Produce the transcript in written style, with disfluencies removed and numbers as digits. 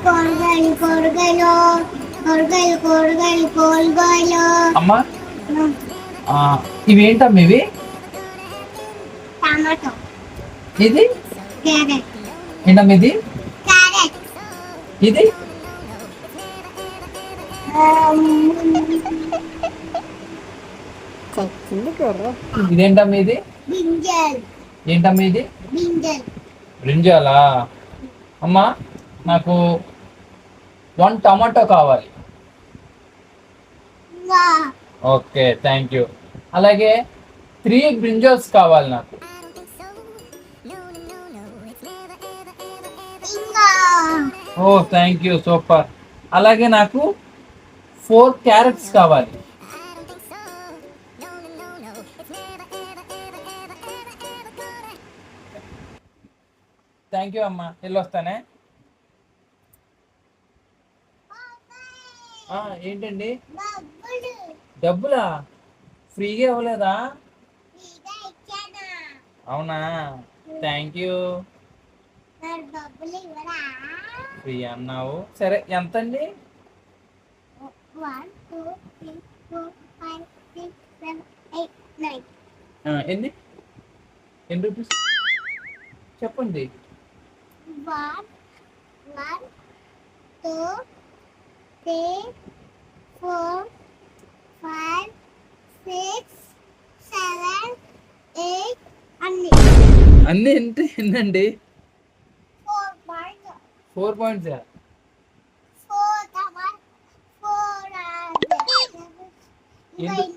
కూరగాయలు కూరగాయలు కూరగాయలు కూరగాయలు కూరగాయలు అమ్మా ఇవేంటమ్మా ఇవి? టమాటో ఇది క్యారెట్ ఏంటమ్మా ఇది? క్యారెట్ ఇది ఇదేంటమ్మా ఇది? గింజలు ఏంటమ్మా ఇది? గింజలు బ్రింజాలా? అమ్మా నాకు 1 టమాటో కావాలి. వా ఓకే థ్యాంక్ యూ. అలాగే 3 బ్రింజాల్స్ కావాలి నాకు. ఇంకా ఓ థ్యాంక్ యూ సూపర్. అలాగే నాకు 4 క్యారెట్స్ కావాలి. థ్యాంక్ యూ అమ్మా, వెళ్ళొస్తానే. ఏంటండి? డబ్బులు డబ్బులా? ఫ్రీగా ఇవ్వలేదా? ఫ్రీగా ఇచ్చానా అవునా, థ్యాంక్ యూ. మరి డబ్బులు ఇవ్వరా? ఫ్రీ అన్నావు, సరే ఎంతండి? 1 2 3 4 5 6 7 8 9 ఎన్ని రూపీస్ చెప్పండి. 1 1 2 3 4 5 6 7 8 అన్ని అన్నీ ఎన్నండి? 4 పాయింట్ 4 పాయింట్స్. 4 4 ఎందుకు?